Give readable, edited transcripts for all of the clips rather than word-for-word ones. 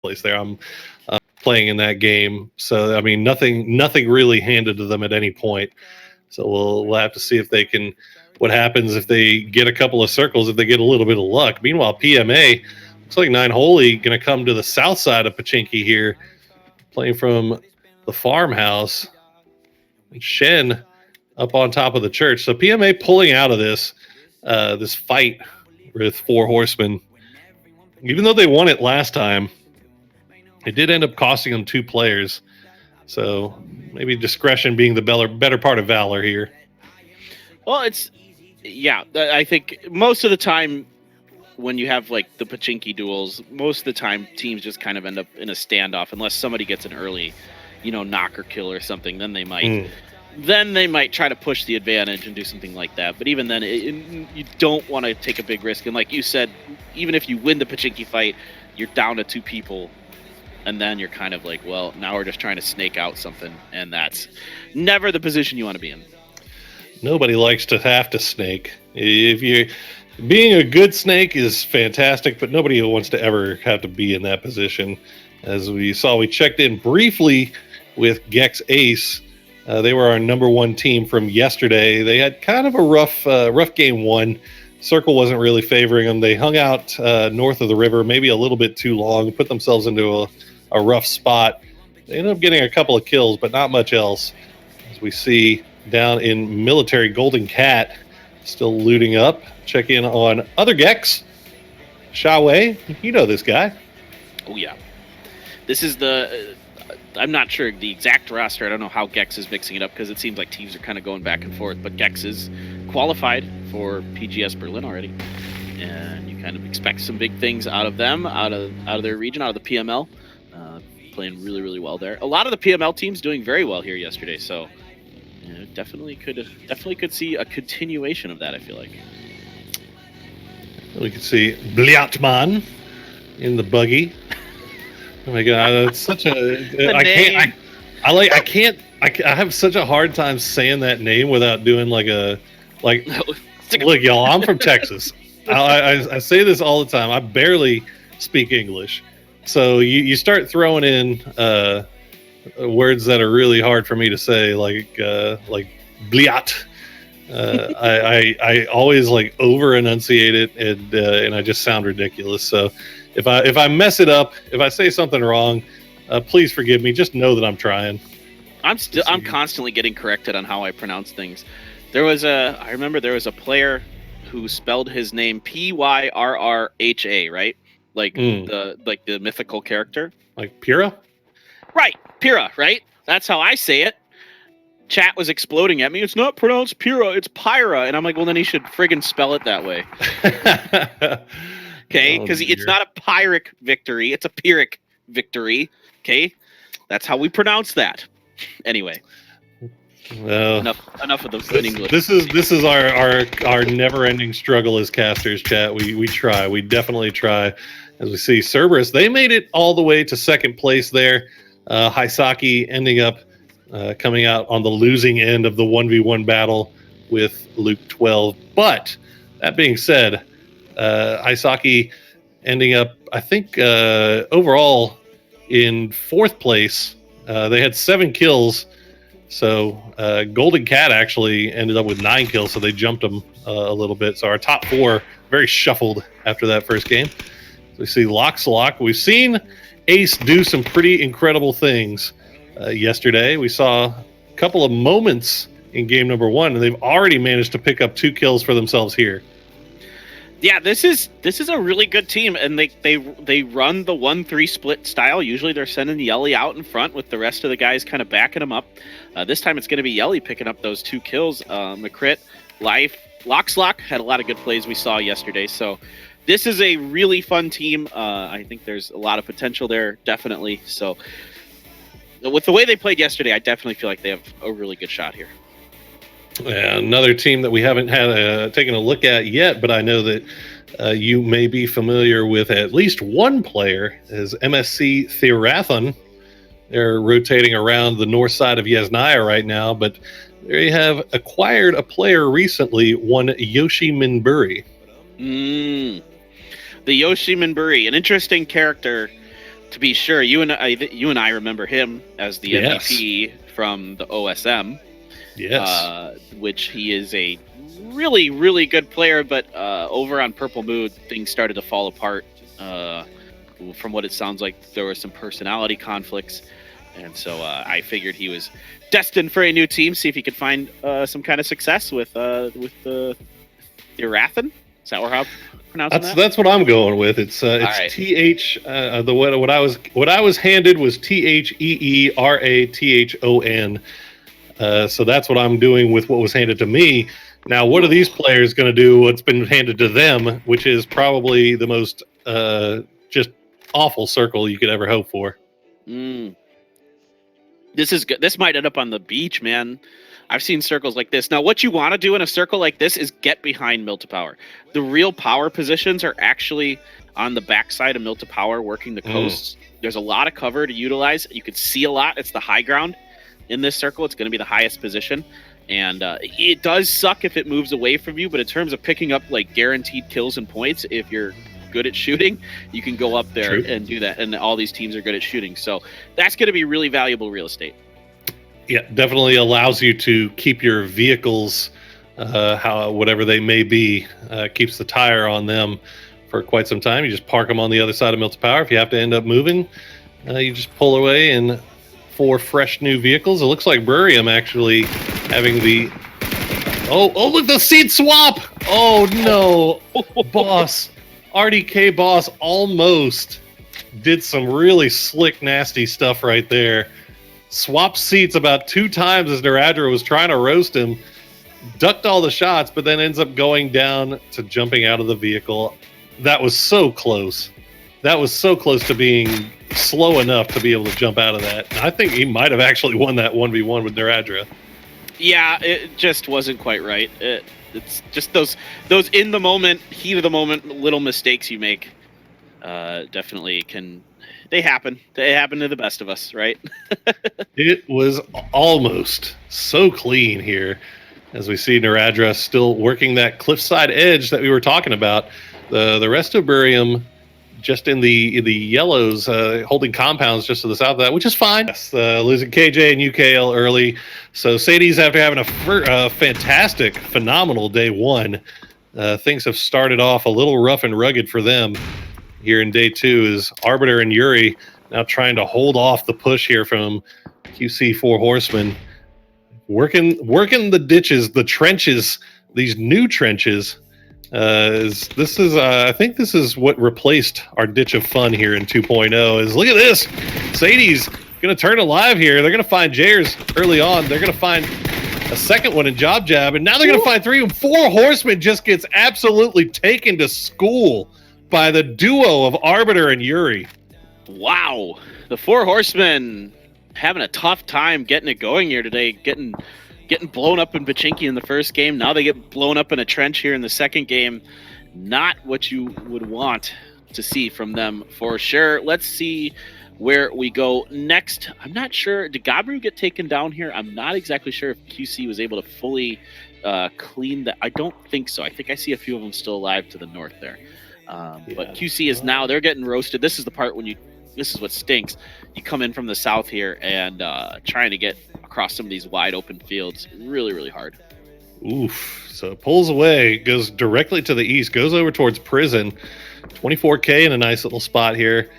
place there. I'm playing in that game, so I mean, nothing really handed to them at any point. So we'll have to see if they can. What happens if they get a couple of circles? If they get a little bit of luck. Meanwhile, PMA looks like Nine Holy going to come to the south side of Pachinki here, playing from the farmhouse. Shen up on top of the church. So PMA pulling out of this fight with Four Horsemen. Even though they won it last time, it did end up costing them 2 players. So maybe discretion being the better part of valor here. Well, I think most of the time when you have like the Pachinki duels, most of the time teams just kind of end up in a standoff unless somebody gets an early, knocker kill or something. Then they might try to push the advantage and do something like that. But even then, you don't want to take a big risk. And like you said, even if you win the Pachinki fight, you're down to 2 people. And then you're kind of like, well, now we're just trying to snake out something. And that's never the position you want to be in. Nobody likes to have to snake. Being a good snake is fantastic, but nobody wants to ever have to be in that position. As we saw, we checked in briefly with Gex Ace. They were our number 1 team from yesterday. They had kind of a rough game 1. Circle wasn't really favoring them. They hung out north of the river, maybe a little bit too long, put themselves into a rough spot. They ended up getting a couple of kills, but not much else. As we see down in military, Golden Cat still looting up. Check in on other Gex. Shawei, you know this guy. Oh, yeah. This is I'm not sure the exact roster. I don't know how Gex is mixing it up because it seems like teams are kind of going back and forth. But Gex is qualified for PGS Berlin already. And you kind of expect some big things out of them, out of their region, out of the PML. Playing really, really well there. A lot of the PML teams doing very well here yesterday. So definitely could see a continuation of that, I feel like. We could see Bliatman in the buggy. Oh my god, that's such a I have such a hard time saying that name without doing look y'all, I'm from Texas. I say this all the time. I barely speak English. So you start throwing in words that are really hard for me to say, like bliat. I always over enunciate it, and I just sound ridiculous. So if I mess it up, if I say something wrong, please forgive me. Just know that I'm trying. I'm constantly getting corrected on how I pronounce things. I remember there was a player who spelled his name Pyrrha, right? The mythical character. Like Pyrrha? Right, Pyrrha, right? That's how I say it. Chat was exploding at me. It's not pronounced Pyrrha, it's Pyra. And I'm like, well, then he should friggin' spell it that way. Okay, because it's not a Pyrrhic victory, it's a Pyrrhic victory. Okay, that's how we pronounce that. Anyway. Enough of those in English. This is our never-ending struggle as casters, chat. We try. We definitely try. As we see Cerberus, they made it all the way to second place there. Hisaki ending up coming out on the losing end of the 1v1 battle with Luke 12. But that being said, Hisaki ending up, I think, overall in 4th place. They had 7 kills. So Golden Cat actually ended up with 9 kills, so they jumped them a little bit. So our top 4 very shuffled after that first game. So we see Lock. We've seen Ace do some pretty incredible things yesterday. We saw a couple of moments in game number 1, and they've already managed to pick up 2 kills for themselves here. Yeah, this is a really good team, and they run the 1-3 split style. Usually they're sending Yelly out in front with the rest of the guys kind of backing them up. This time it's going to be Yelly picking up those 2 kills. McCrit, Life, Lock had a lot of good plays we saw yesterday. So this is a really fun team. I think there's a lot of potential there, definitely. So with the way they played yesterday, I definitely feel like they have a really good shot here. Another team that we haven't had taken a look at yet, but I know that you may be familiar with at least one player, is MSC Theorathon. They're rotating around the north side of Yasnaya right now, but they have acquired a player recently, one Yoshi Minburi. The Yoshi Minburi, an interesting character. to be sure, you and I remember him as the Yes. MVP from the OSM. Yes. Which he is a really, really good player, but over on Purple Mood, things started to fall apart. From what it sounds like, there were some personality conflicts, and so I figured he was destined for a new team. See if he could find some kind of success with the Irathan. Is that how I'm pronouncing that? That's what I'm going with. It's right. TH. What I was handed was TheErathon. So that's what I'm doing with what was handed to me. Now, what are these players going to do? What's been handed to them, which is probably the most just awful circle you could ever hope for. This is good. This might end up on the beach, man. I've seen circles like this. Now, what you want to do in a circle like this is get behind Mill to Power. The real power positions are actually on the backside of Mill to Power, working the coasts. There's a lot of cover to utilize. You can see a lot. It's the high ground in this circle. It's going to be the highest position. And it does suck if it moves away from you, but in terms of picking up like guaranteed kills and points, if you're good at shooting, you can go up there and do that. And all these teams are good at shooting. So that's going to be really valuable real estate. Yeah, definitely allows you to keep your vehicles, whatever they may be, keeps the tire on them for quite some time. You just park them on the other side of Mill to Power. If you have to end up moving, you just pull away and 4 fresh new vehicles. It looks like Burium actually having the... Oh, look, the seat swap! Oh, no. Boss. RDK Boss almost did some really slick, nasty stuff right there. Swapped seats about 2 times as Naradra was trying to roast him. Ducked all the shots, but then ends up going down to jumping out of the vehicle. That was so close. That was so close to being slow enough to be able to jump out of that. And I think he might have actually won that 1v1 with Naradra. Yeah, it just wasn't quite right. It's just those in the moment, heat of the moment, little mistakes you make. Definitely can. They happen. They happen to the best of us, right? It was almost so clean here, as we see Naradra still working that cliffside edge that we were talking about. The rest of Burium just in the yellows, holding compounds just to the south of that, which is fine. Yes, losing KJ and UKL early. So Sadie's, after having a fantastic, phenomenal day 1, things have started off a little rough and rugged for them. Here in day 2 is Arbiter and Yuri now trying to hold off the push here from QC 4 Horsemen. Working the ditches, the trenches, these new trenches. I think this is what replaced our ditch of fun here in 2.0. Is look at this. Sadie's going to turn alive here. They're going to find Jayers early on. They're going to find a second one in Job Jab, and now they're going to find 3 and 4 Horsemen. Just gets absolutely taken to school by the duo of Arbiter and Yuri. Wow. The 4 Horsemen having a tough time getting it going here today, getting blown up in Pachinki in the first game. Now they get blown up in a trench here in the second game. Not what you would want to see from them for sure. Let's see where we go next. I'm not sure. Did Gabru get taken down here? I'm not exactly sure if QC was able to fully clean that. I don't think so. I think I see a few of them still alive to the north there. But QC is now, they're getting roasted. This is the part when this is what stinks. You come in from the south here and trying to get across some of these wide open fields. Really, really hard. Oof. So it pulls away, goes directly to the east, goes over towards prison. 24K in a nice little spot here.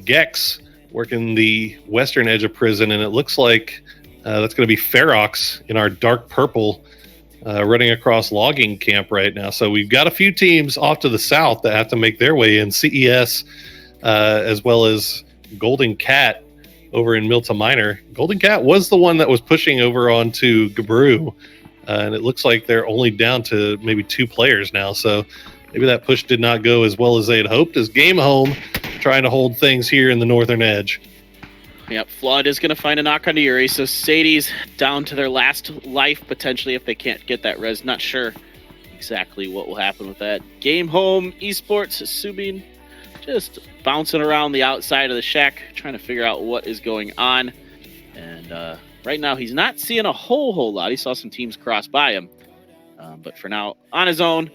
Gex working the western edge of prison, and it looks like that's going to be Ferox in our dark purple running across logging camp right now. So we've got a few teams off to the south that have to make their way in. CES as well as Golden Cat over in Milta Minor. Golden Cat was the one that was pushing over onto Gabru, and it looks like they're only down to maybe 2 players now. So maybe that push did not go as well as they had hoped, as Game Home trying to hold things here in the northern edge. Yep, Flood is going to find a knock on Yuri, so Sadie's down to their last life, potentially, if they can't get that res. Not sure exactly what will happen with that. Game Home Esports, Subin just bouncing around the outside of the shack, trying to figure out what is going on. And right now, he's not seeing a whole lot. He saw some teams cross by him. But for now, on his own,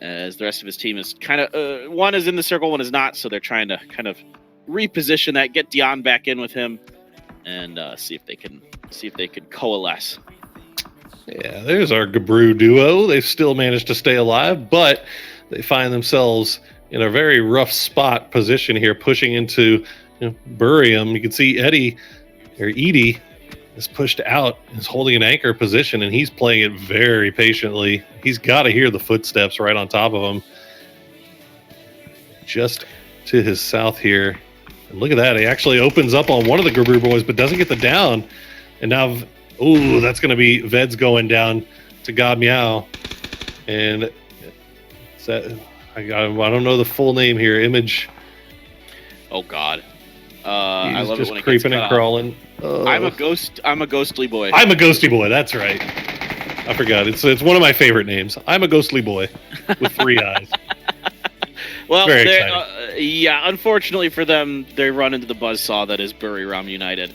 as the rest of his team is kind of... one is in the circle, one is not, so they're trying to kind of reposition that, get Dion back in with him, and see if they can coalesce. Yeah, there's our Gabru duo. They've still managed to stay alive, but they find themselves in a very rough spot position here, pushing into Burium. You can see Edie is pushed out, is holding an anchor position, and he's playing it very patiently. He's got to hear the footsteps right on top of him. Just to his south here. And look at that. He actually opens up on one of the Gabru boys, but doesn't get the down. And now, that's going to be Veds going down to God Meow. And I don't know the full name here. Image. Oh, God. I love just it when creeping it gets and crawling. I'm a ghostly boy. I'm a ghosty boy. That's right. I forgot. It's one of my favorite names. I'm a ghostly boy with 3 eyes. Well, very exciting. Unfortunately for them, they run into the buzzsaw that is Buriram United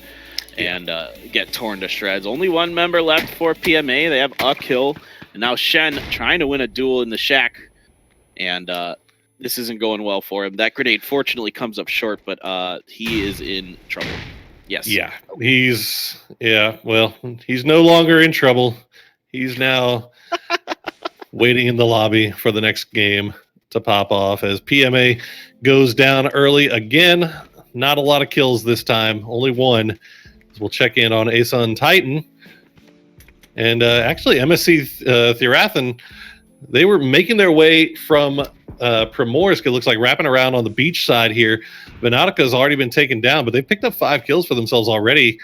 and get torn to shreds. Only one member left for PMA. They have a kill. And now Shen trying to win a duel in the shack. And this isn't going well for him. That grenade fortunately comes up short, but he is in trouble. Yes. Yeah, he's no longer in trouble. He's now waiting in the lobby for the next game to pop off as PMA goes down early again. Not a lot of kills this time, only one. We'll check in on Asun Titan. And actually, MSC Therathan, they were making their way from Primorsk, it looks like, wrapping around on the beach side here. Venatica's already been taken down, but they picked up 5 kills for themselves already.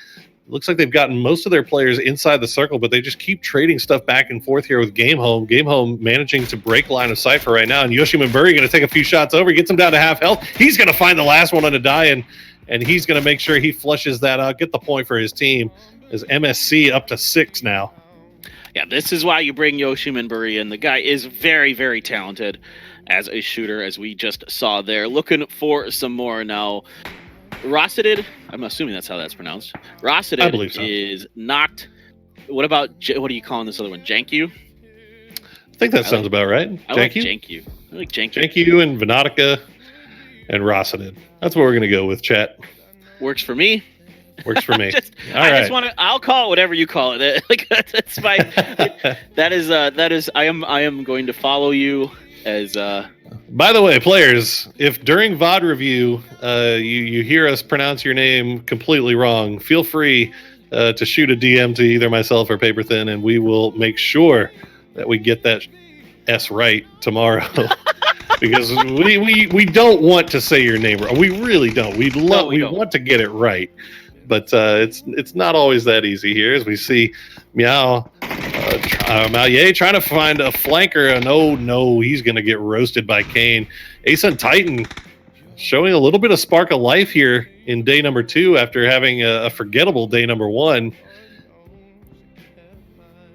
Looks like they've gotten most of their players inside the circle, but they just keep trading stuff back and forth here with Game Home. Game Home managing to break line of sight for right now. And Yoshimanburi going to take a few shots over, gets him down to half health. He's going to find the last one on a die, and he's going to make sure he flushes that out, get the point for his team. As MSC up to 6 now. Yeah, this is why you bring Yoshimanburi in. The guy is very, very talented as a shooter, as we just saw there. Looking for some more now. Rosidid, I'm assuming that's how that's pronounced. Rosidid, I believe so, is knocked. What about, what are you calling this other one? Jankyu? I think that sounds about right. I like Jankyu. Jankyu and Venatica and Rosidid. That's what we're going to go with, chat. Works for me. Works for me. I'll call it whatever you call it. Like, that's my. that is. I am going to follow you as. By the way, players, if during VOD review you hear us pronounce your name completely wrong, feel free to shoot a DM to either myself or Paper Thin, and we will make sure that we get that S right tomorrow. Because we don't want to say your name wrong. We really don't. We want to get it right. But it's not always that easy here, as we see Mao-Ye trying to find a flanker, and oh no, he's going to get roasted by Kane. Asun Titan showing a little bit of spark of life here in day number 2 after having a forgettable day number 1.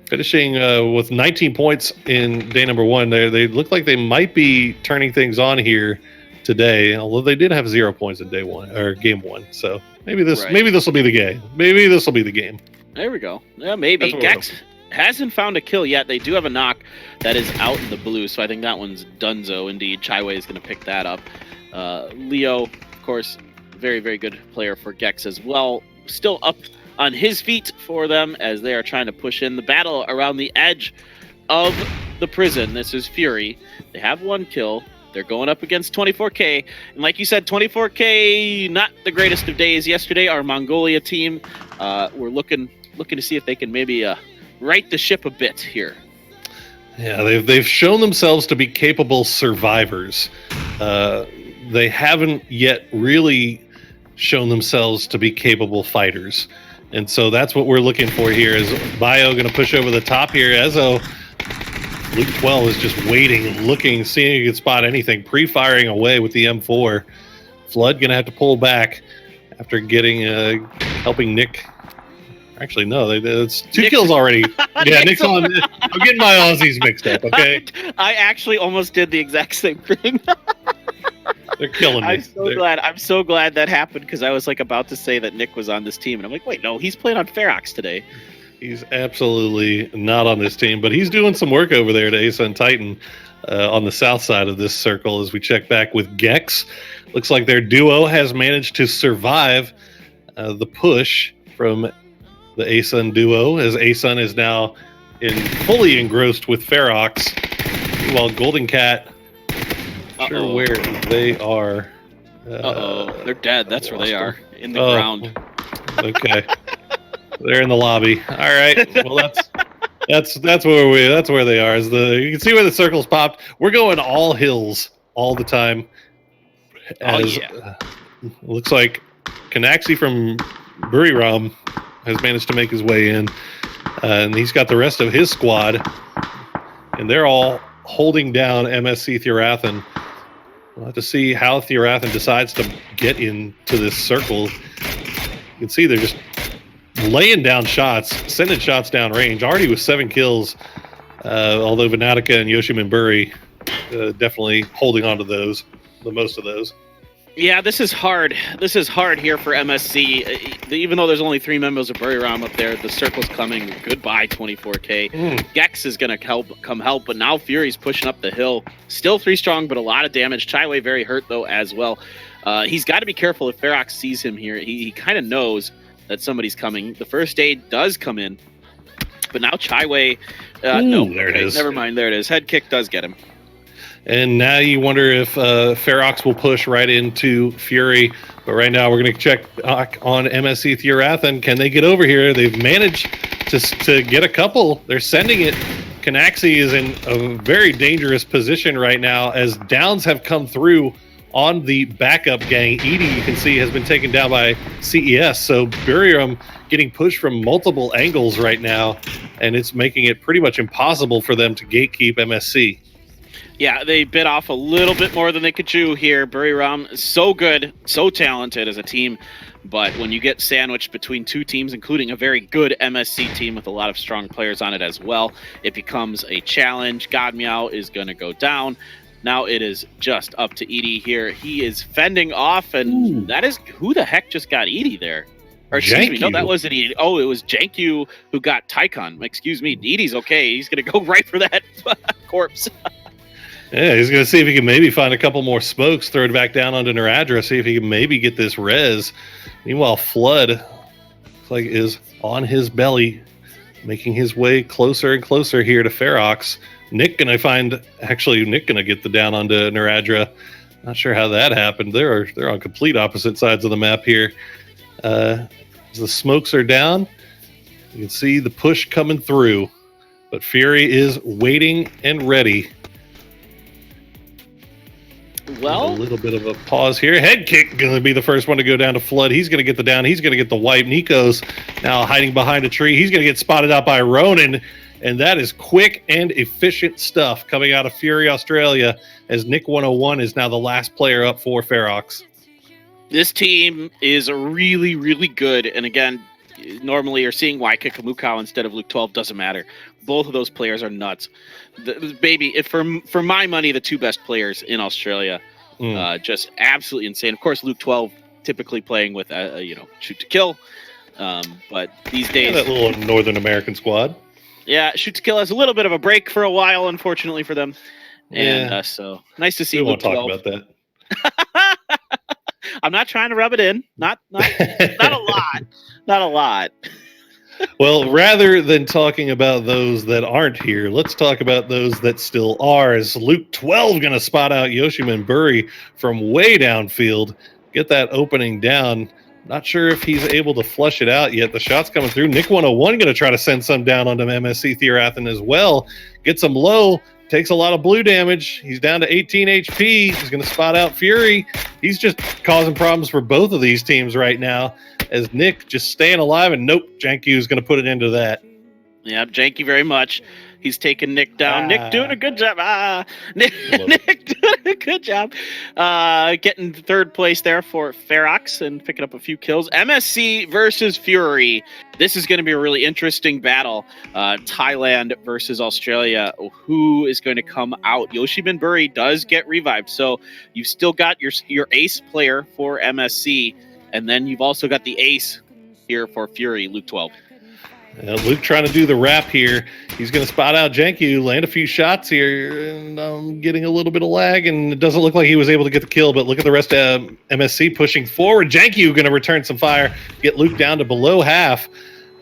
Finishing with 19 points in day number 1. They look like they might be turning things on here today, although they did have 0 points in day 1 or game 1. So maybe this will be the game. Maybe this will be the game. There we go. Yeah, maybe. Gex hasn't found a kill yet. They do have a knock that is out in the blue, so I think that one's donezo indeed. Chaiwei is going to pick that up. Leo, of course, very, very good player for Gex as well. Still up on his feet for them as they are trying to push in the battle around the edge of the prison. This is Fury. They have 1 kill. They're going up against 24K. And like you said, 24K, not the greatest of days yesterday. Our Mongolia team, we're looking to see if they can maybe right the ship a bit here. Yeah, they've shown themselves to be capable survivors. They haven't yet really shown themselves to be capable fighters. And so that's what we're looking for here. Is Bio going to push over the top here? Ezo, Luke 12 is just waiting, looking, seeing if he can spot anything, pre-firing away with the M4. Flood going to have to pull back after getting helping Nick. Actually, no, it's 2 kills already. Yeah, Nick's on. I'm getting my Aussies mixed up, okay? I actually almost did the exact same thing. They're killing me. I'm so glad that happened, because I was like about to say that Nick was on this team, and I'm like, wait, no, he's playing on Ferox today. He's absolutely not on this team, but he's doing some work over there to Asun Titan. on the south side of this circle as we check back with Gex. Looks like their duo has managed to survive the push from the ASUN duo, as ASUN is now fully engrossed with Ferox, while Golden Cat, sure where they are. They're dead. That's where they are, in the ground. Okay. They're in the lobby. All right. Well, that's where they are. You can see where the circles popped. We're going all hills all the time. Looks like Canaxi from Buriram has managed to make his way in, and he's got the rest of his squad, and they're all holding down MSC Thurathan. We'll have to see how Thurathan decides to get into this circle. You can see they're just laying down shots, sending shots down range. Already with 7 kills, although Venatica and Yoshimin Buri definitely holding on to those, the most of those. Yeah, this is hard. This is hard here for MSC. Even though there's only 3 members of Buriram up there, the circle's coming. Goodbye, 24K. Gex is going to come help, but now Fury's pushing up the hill. Still 3 strong, but a lot of damage. Chaiwei very hurt, though, as well. He's got to be careful if Ferox sees him here. He kind of knows that somebody's coming. The first aid does come in, but now Chaiwei... no, there it is. Never mind, there it is. Head kick does get him. And now you wonder if Ferox will push right into Fury. But right now we're going to check on MSC Thurathan. Can they get over here? They've managed to get a couple. They're sending it. Canaxi is in a very dangerous position right now as downs have come through on the backup gang. Edie, you can see, has been taken down by CES. So Buriram getting pushed from multiple angles right now, and it's making it pretty much impossible for them to gatekeep MSC. Yeah, they bit off a little bit more than they could chew here. Buriram is so good, so talented as a team, but when you get sandwiched between 2 teams, including a very good MSC team with a lot of strong players on it as well, it becomes a challenge. Godmeow is going to go down. Now it is just up to Edie here. He is fending off, and that is... Who the heck just got Edie there? Or excuse me, no, that wasn't Edie. Oh, it was Jankyu who got Tycon. Excuse me, Edie's okay. He's going to go right for that corpse. Yeah, he's going to see if he can maybe find a couple more smokes, throw it back down onto Naradra, see if he can maybe get this res. Meanwhile, Flood looks like is on his belly, making his way closer and closer here to Ferox. Nick going to get the down onto Naradra. Not sure how that happened. They're on complete opposite sides of the map here. As the smokes are down, you can see the push coming through, but Fury is waiting and ready. Well, a little bit of a pause here. Head kick going to be the first one to go down to Flood. He's going to get the down. He's going to get the wipe. Nico's now hiding behind a tree. He's going to get spotted out by Ronan, and that is quick and efficient stuff coming out of Fury Australia, as Nick 101 is now the last player up for Ferox. This team is really, really good, and again, normally you're seeing Waika Kamukau instead of Luke 12. Doesn't matter. Both of those players are nuts. For my money, the 2 best players in Australia, just absolutely insane. Of course, Luke 12 typically playing with shoot to kill, but these days that little Northern American squad. Yeah, shoot to kill has a little bit of a break for a while, unfortunately for them, and so nice to see. We Luke won't 12. talk about that. I'm not trying to rub it in. Not a lot. Not a lot. Well, rather than talking about those that aren't here, let's talk about those that still are. Is Luke 12 going to spot out Yoshimin Buri from way downfield, get that opening down? Not sure if he's able to flush it out yet. The shot's coming through. Nick 101 going to try to send some down onto MSC Thurathan as well. Gets him low. Takes a lot of blue damage. He's down to 18 HP. He's going to spot out Fury. He's just causing problems for both of these teams right now, as Nick just staying alive, and nope, Janky is going to put it into that. Yeah, Janky very much. He's taking Nick down. Nick doing a good job. Nick doing a good job. Getting third place there for Ferox and picking up a few kills. MSC versus Fury. This is going to be a really interesting battle. Thailand versus Australia. Who is going to come out? Yoshimin Buri does get revived. So you've still got your ace player for MSC. And then you've also got the ace here for Fury, Luke 12. Luke trying to do the wrap here. He's going to spot out Janku, land a few shots here, and getting a little bit of lag, and it doesn't look like he was able to get the kill, but look at the rest of MSC pushing forward. Janku going to return some fire, get Luke down to below half,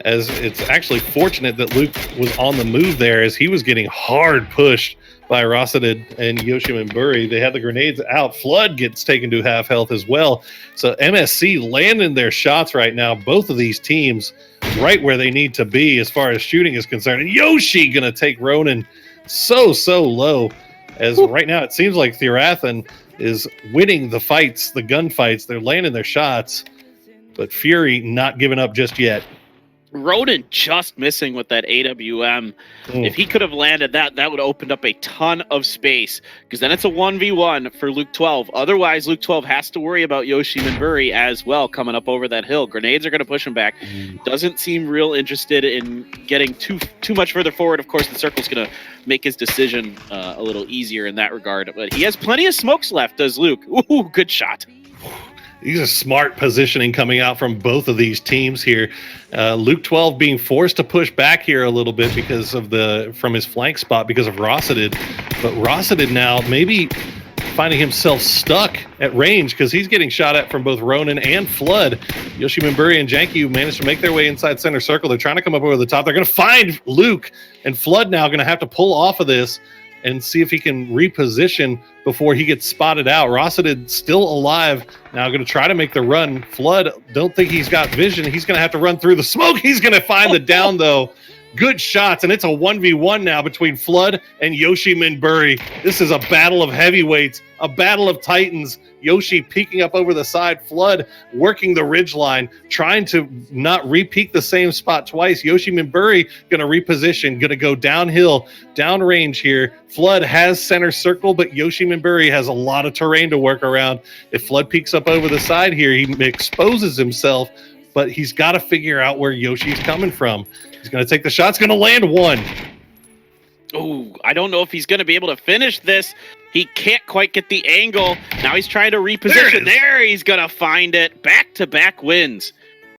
as it's actually fortunate that Luke was on the move there, as he was getting hard pushed by Rosidid and Yoshimanburi. They have the grenades out. Flood gets taken to half health as well. So MSC landing their shots right now. Both of these teams right where they need to be as far as shooting is concerned. And Yoshi going to take Ronan so low, as right now it seems like Therathan is winning the fights, the gunfights. They're landing their shots, but Fury not giving up just yet. Ronan just missing with that AWM. If he could have landed that, that would have opened up a ton of space, because then it's a 1v1 for Luke 12. Otherwise, Luke 12 has to worry about Yoshimanburi as well coming up over that hill. Grenades are going to push him back. Doesn't seem real interested in getting too much further forward. Of course, the circle's going to make his decision a little easier in that regard. But he has plenty of smokes left, does Luke. Ooh, good shot. These are smart positioning coming out from both of these teams here. Luke 12 being forced to push back here a little bit because of from his flank spot because of Rosidid. But Rosidid now maybe finding himself stuck at range because he's getting shot at from both Ronan and Flood. Yoshimanburi and Janku managed to make their way inside center circle. They're trying to come up over the top. They're going to find Luke, and Flood now going to have to pull off of this and see if he can reposition before he gets spotted out. Rosidid still alive. Now going to try to make the run. Flood, don't think he's got vision. He's going to have to run through the smoke. He's going to find the down, though. Good shots, and it's a 1v1 now between Flood and Yoshimanburi. This is a battle of heavyweights, a battle of titans. Yoshi peeking up over the side, Flood working the ridge line, trying to not re-peek the same spot twice. Yoshimanburi going to reposition, going to go downhill, downrange here. Flood has center circle, but Yoshimanburi has a lot of terrain to work around. If Flood peeks up over the side here, he exposes himself, but he's got to figure out where Yoshi's coming from. He's going to take the shot. It's going to land one. Oh, I don't know if he's going to be able to finish this. He can't quite get the angle. Now he's trying to reposition. There he's going to find it. Back-to-back wins.